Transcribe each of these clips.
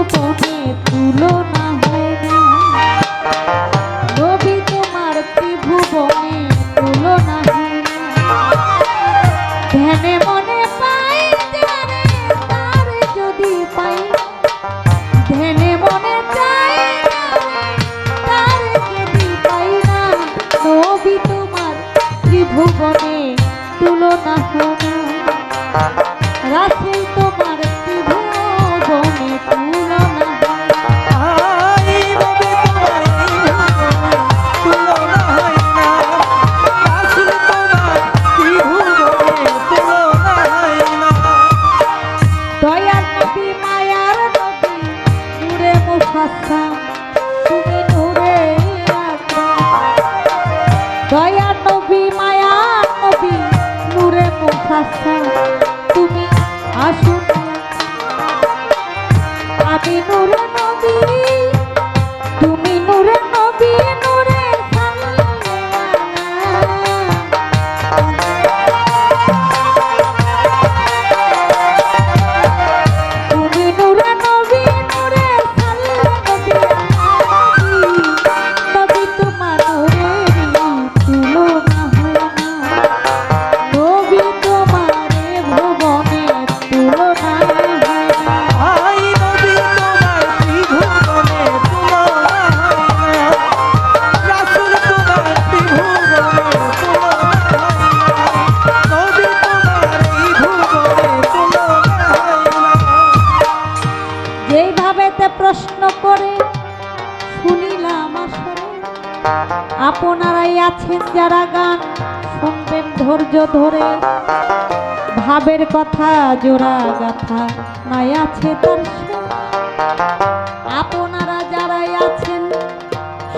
ত্রিভুবনে তুলনা হয় না, নবী তোমার ত্রিভুবনে তুলনা হয় না। ধ্যানে মনে পাই জানে তার যদি পাই, ধ্যানে মনে চাই তার যদি পাই না, নবী তোমার ত্রিভুবনে তুলনা হয় না। রাসূল তোমার ত্রিভুবনে তুলনা হয় না। দয়ার নবী মায়ার নবী নূরে মুফাসসাল তুমি নূরে আকরাম। দয়ার নবী মায়ার নবী নূরে মুফাসসাল তুমি আসুন। আমি নূরে নবী তুমি নূরে নবী নূরে তুমি নূরে নবী নূরে নবী তোমার নূরের তুলনা হয় না, নবী তোমার ভুবনে তুলনা হয় না। যেইভাবেতে প্রশ্ন করে শুনিলাম আসরে, আপনারাই আছেন যারা গান শুনবেন ধৈর্য ধরে, ভাবের কথা জোড়া গাথা নাই আছে তার শেষ। আপনারা যারাই আছেন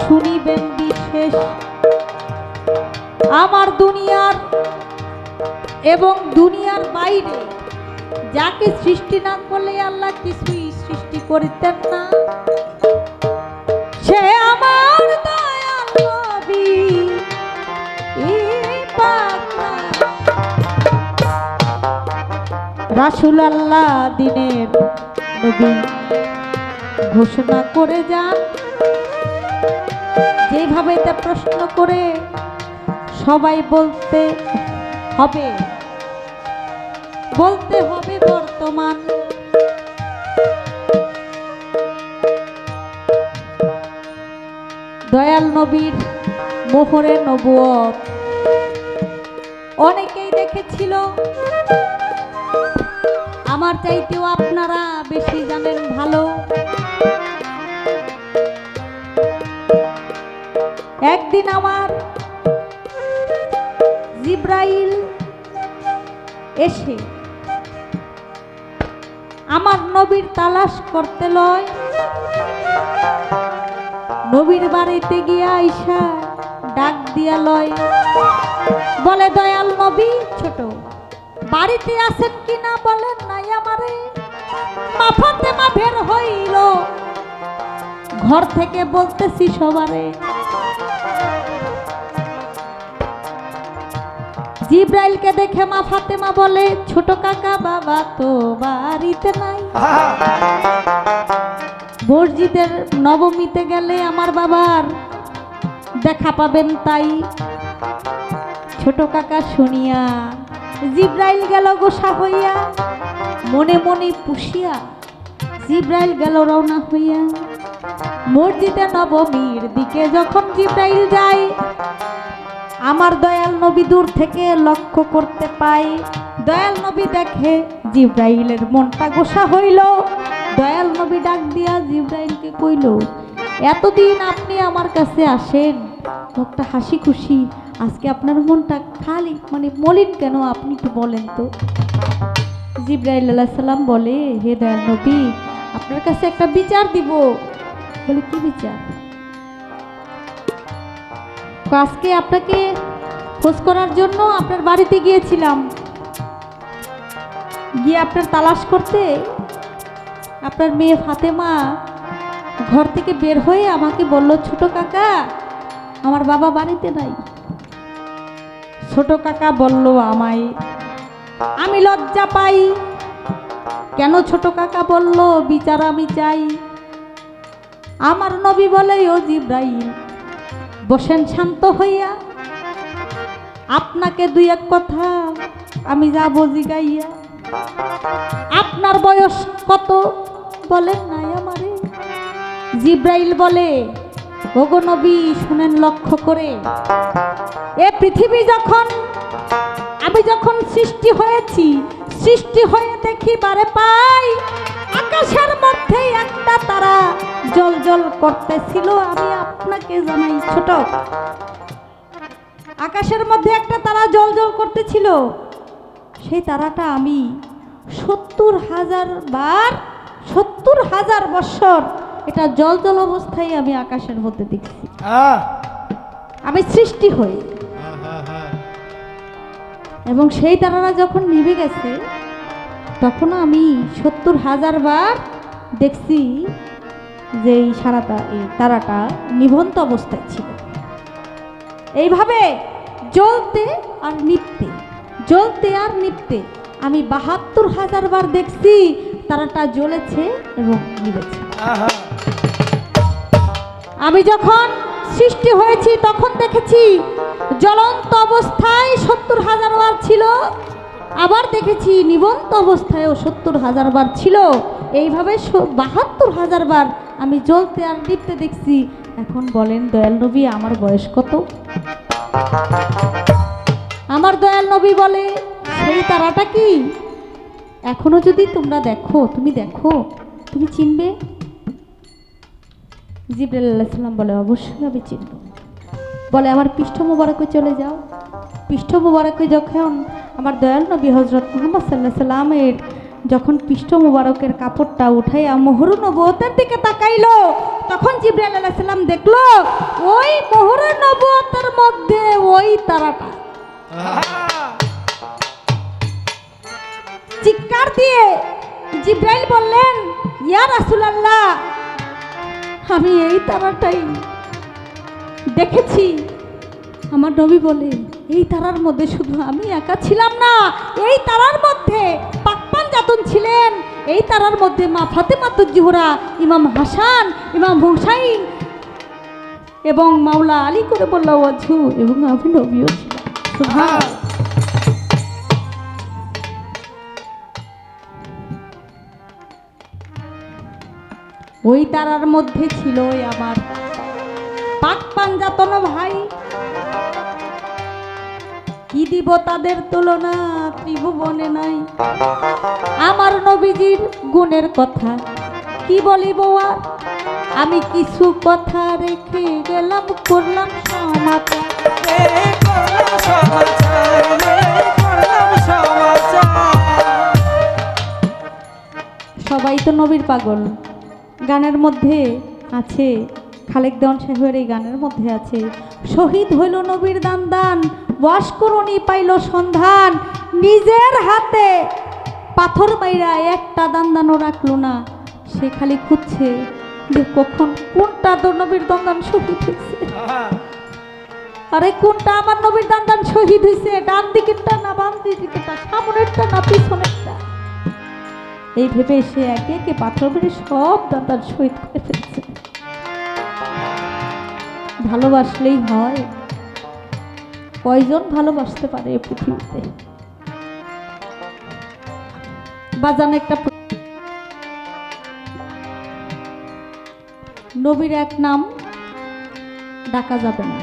শুনিবেন বিশেষ, আমার দুনিয়ার এবং দুনিয়ার বাইরে যাকে সৃষ্টি না করলে আল্লাহ কিছুই সৃষ্টি করিতেন না, সে আমার দয়াল নবী রাসূল আল্লাহ দিনের নবী ঘোষণা করে যান। যেভাবে তা প্রশ্ন করে সবাই বলতে হবে বর্তমান। দয়াল নবীর মোহরে নবুয়ত অনেকেই দেখেছিল, আমার চাইতেও আপনারা বেশি জানেন ভালো। একদিন আমার জিব্রাইল এসে আমার নবীর তালাশ করতে লয়, নবীর বাড়িতে গিয়া আইসা ডাক দিয়া লয়, বলে দয়াল নবী ছোট বাড়িতে আছেন কিনা বলেন নাই আমারে। মা ফাতেমা বের হইল ঘর থেকে, বলতেছি সবারে। জিব্রাইলকে দেখে মা ফাতেমা বলে ছোট কাকা বাবা তো বাড়িতে নাই, মসজিদের নবমীতে গেলে আমার বাবার দেখা পাবেন তাই। ছোট কাকা শুনিয়া জিব্রাইল গেল গোসা হইয়া, মনে মনে পুষিয়া জিব্রাইল গেল রওনা হইয়া। মসজিদে নবমীর দিকে যখন জিব্রাইল যায়, আমার দয়াল নবী দূর থেকে লক্ষ্য করতে পাই। দয়াল নবী দেখে জিব্রাইলের মনটা গোসা হইল। দয়াল নবী ডাক দিয়া জিব্রাইলকে কইল, এতদিন আপনি আমার কাছে আসেন একটা হাসি খুশি, আজকে আপনার মনটা খালি মলিন কেন, আপনি একটু বলেন তো। জিব্রাইল আলাইহিস সালাম বলে, হে দয়াল নবী আপনার কাছে একটা বিচার দিব। বলে কি বিচার? আজকে আপনাকে খোঁজ করার জন্য আপনার বাড়িতে গিয়েছিলাম, গিয়ে আপনার তালাশ করতে আপনার মেয়ে ফাতেমা ঘর থেকে বের হয়ে আমাকে বলল, ছোট কাকা আমার বাবা বাড়িতে নাই। ছোট কাকা বলল আমায়, আমি লজ্জা পাই কেন ছোট কাকা বলল বিচার আমি চাই? আমার নবী বলে, ও জিব্রাইল বসেন শান্ত হইয়া, আপনাকে দুই এক কথা আমি যাবো জিগাইয়া। আপনার বয়স কত বলেন নাই আমারে? জিব্রাইল বলে, ওগো নবী শুনেন লক্ষ্য করে, এ পৃথিবী যখন আমি যখন সৃষ্টি হয়েছি, সৃষ্টি হয়ে দেখি বারে পাই আকাশের মধ্যে একটা তারা জ্বলজ্বল করতেছিল। আমি আপনাকে জানাই ছোট, আকাশের মধ্যে একটা তারা জ্বলজ্বল করতেছিল, সেই তারাটা আমি 70,000 বার 70,000 বছর এটা জ্বলজ্বল অবস্থায় আমি আকাশের মধ্যে দেখছি, আমি সৃষ্টি হই। এবং সেই তারারা যখন নিভে গেছে তখনও আমি 70,000 বার দেখছি যে এই এই তারাটা নিভন্ত অবস্থায় ছিল। এইভাবে জ্বলতে আর নিভতে, জ্বলতে আর নিভতে আমি 72,000 বার দেখছি তারাটা জ্বলেছে এবং নিভেছে। আমি যখন সৃষ্টি হয়েছি তখন দেখেছি জ্বলন্ত অবস্থায় 70,000 বার ছিল, আবার দেখেছি নিবন্ত অবস্থায়ও 70,000 বার ছিল। এইভাবে 72,000 বার আমি জ্বলতে আর নিভতে দেখছি। এখন বলেন দয়াল নবী আমার বয়স কত? আমার দয়াল নবী বলে, সেই তারাটা কি এখনো যদি তোমরা দেখো, তুমি দেখো, তুমি চিনবে? জিবরাইল আলাইহিস সালাম বলে, অবশ্যই আমি চিনব। বলে, আমার পৃষ্ঠ মোবারকে চলে যাও। পৃষ্ঠ মোবারকে যখন আমার দয়াল নবী হযরত মুহাম্মদ সাল্লাল্লাহু আলাইহি সাল্লামের যখন পৃষ্ঠ মোবারকের কাপড়টা উঠাইয়া মোহরে নবুয়তের দিকে তাকাইলো, তখন জিবরাইল আলাইহিস সালাম দেখলো ওই মোহরে নবুয়তের মধ্যে ওই তারাটা। চিৎকার দিয়ে জিবরাইল বললেন, ইয়া রাসূলুল্লাহ, আমি এই তারাটাই দেখেছি। আমার নবী বলে, এই তারার মধ্যে শুধু আমি একা ছিলাম না, এই তারার মধ্যে পাকপান জাতুন ছিলেন, এই তারার মধ্যে মা ফাতেমাতুজ জোহরা, ইমাম হাসান, ইমাম হুসাইন এবং মাওলা আলী করে বলল ওয়াজহু, এবং আমি নবীও ছিলাম। সুবহানাল্লাহ। ওই তারার মধ্যে ছিল আমার পাক পাঞ্জাতন ভাই, কি দিব তাদের তুলনা ত্রিভুবনে নাই। আমার নবীজির গুণের কথা কি বলিব আর, আমি কিছু কথা রেখে গেলাম, করলাম সমাচার। সবাই তো নবীর পাগল। গানের মধ্যে আছে, খালেক দেওয়ান সাহেবের এই গানের মধ্যে আছে, শহীদ হইল নবীর দান দান, ওয়াস করুনি পাইল সন্ধান, নিজের হাতে পাথর মাইরা একটা দান দানও রাখলো না, সে খালি খুঁজছে যে কখন কোনটা তো নবীর দান দান শহীদ হয়েছে। আরে কোনটা আমার নবীর দান দান শহীদ হয়েছে, ডান দিকেরটা না বাম দিকেরটা, সামনেরটা না পিছনেরটা, এই ভেবে সে একে একে পাথর মেরে সব দান শহীদ করে ফেলছে। ভালোবাসলেই হয়? কয়জন ভালোবাসতে পারে এই পৃথিবীতে? বাজান একটা নবীর এক নাম ডাকা যাবে না।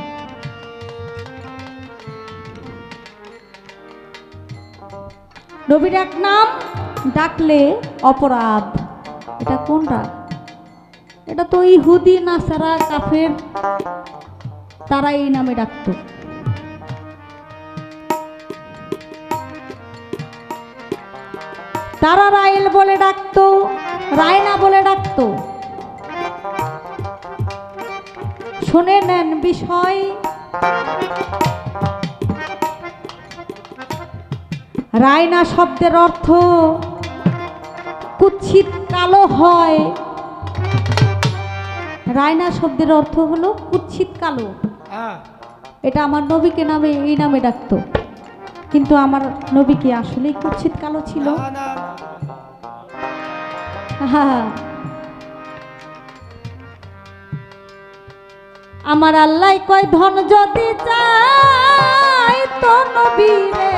নবীর এক নাম ডাকলে অপরাধ। এটা কোন রাগ? এটা তো ইহুদি নাসারা কাফের, তারা এই নামে ডাকত। তারা রাইল বলে ডাকতো, রায়না বলে ডাকতো। শুনে নেন বিষয়, রায়না শব্দের অর্থ কুৎসিত কালো হয়। রায়না শব্দের অর্থ হলো কুৎসিত কালো। এটা আমার নবীকে নামে এই নামে ডাকতো, কিন্তু আমার নবী কি আসলেই কুৎসিত কালো ছিল? আমার আল্লাহ কয় ধন যদি চাই তো নবীরে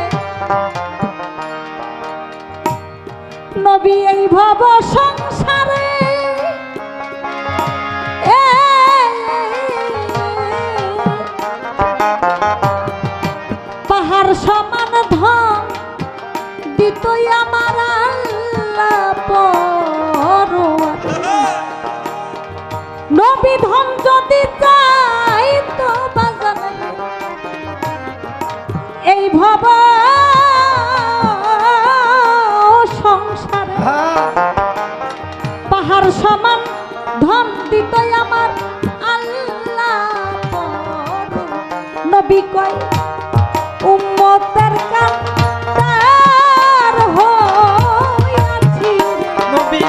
নবী এই ভব সংসারে পাহাড় সমান ধন দিতই আমার আল্লাহ পরওয়ারে নবী ধন যদি চাই তো বাজান এই ভব সংসারে পাহাড় সমান ধন দিতই আমার আল্লাহ নবী কয় উম্মতের কান্তার হইয়াছি নবী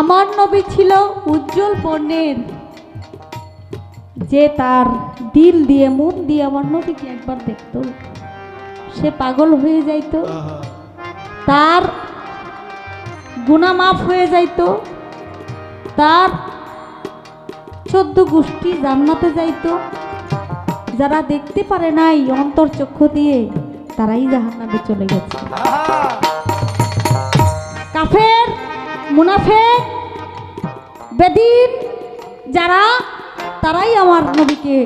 আমার নবী ছিল উজ্জ্বল বর্ণের যে তার দিল দিয়ে মন দিয়ে আমার নবীকে একবার দেখতো সে পাগল হয়ে যাইতো তার গুনাহ মাফ হয়ে যাইতো তার 14 গোষ্ঠী জান্নাতে যাইতো যারা দেখতে পারে নাই অন্তর চক্ষু দিয়ে তারাই জাহান্নামে চলে গেছে কাফের মুনাফিক বেদিন যারা তারাই আমার নবীকে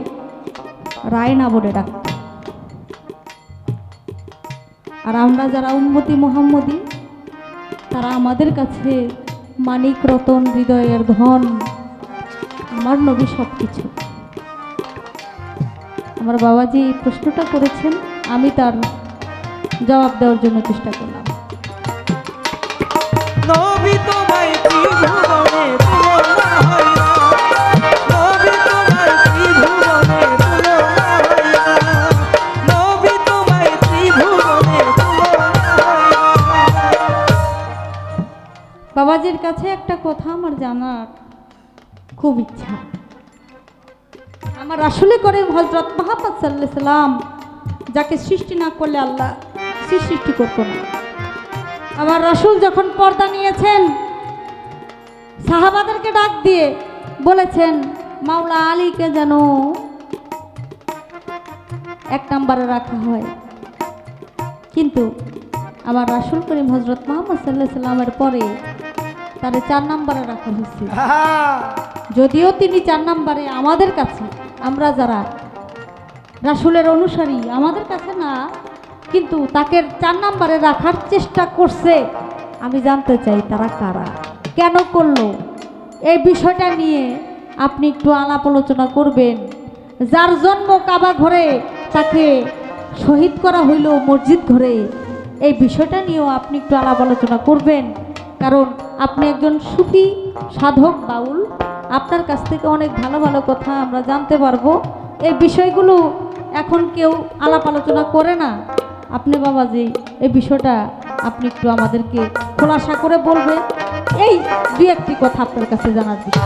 রায়না বলে ডাকত আর আমরা যারা উম্মতি মুহাম্মদী তারা আমাদের কাছে মানিক রতন হৃদয়ের ধন আমার নবী সব কিছু আমার বাবাজি এই প্রশ্নটা করেছেন আমি তার জবাব দেওয়ার জন্য চেষ্টা করলাম নবী তোমায় ত্রিভুবনে তুলনা হয় না নবী তোমায় ত্রিভুবনে তুলনা হয় না নবী তোমায় ত্রিভুবনে তুলনা হয় না বাবাজির কাছে একটা কথা আমার জানার খুব ইচ্ছা আমার আসলে করে হযরত মুহাম্মদ সাল্লাল্লাহু আলাইহি সাল্লাম যাকে সৃষ্টি না করলে আল্লাহ সৃষ্টি করতো না আমার রাসূল যখন পর্দা নিয়েছেন সাহাবাদেরকে ডাক দিয়ে বলেছেন মাওলা আলীকে যেন 1 নম্বরে রাখা হয় কিন্তু আমার রাসূল করিম হযরত মুহাম্মদ সাল্লাল্লাহু আলাইহি সাল্লামের পরে তারে 4 নম্বরে রাখা হয়েছে যদিও তিনি 4 নম্বরে আমাদের কাছে আমরা যারা রাসূলের অনুসারী আমাদের কাছে না কিন্তু তাকে 4 নম্বরে রাখার চেষ্টা করছে আমি জানতে চাই তারা কারা কেন করলো এই বিষয়টা নিয়ে আপনি একটু আলাপ আলোচনা করবেন যার জন্ম কাবা ঘরে তাকে শহীদ করা হইল মসজিদ ঘরে এই বিষয়টা নিয়েও আপনি একটু আলাপ আলোচনা করবেন কারণ আপনি একজন সুফি সাধক বাউল আপনার কাছ থেকে অনেক ভালো ভালো কথা আমরা জানতে পারবো এই বিষয়গুলো এখন কেউ আলাপ আলোচনা করে না আপনি বাবাজি এই বিষয়টা আপনি একটু আমাদেরকে খোলাসা করে বলবেন এই 2-1টি কথা আপনার কাছে জানার দিচ্ছি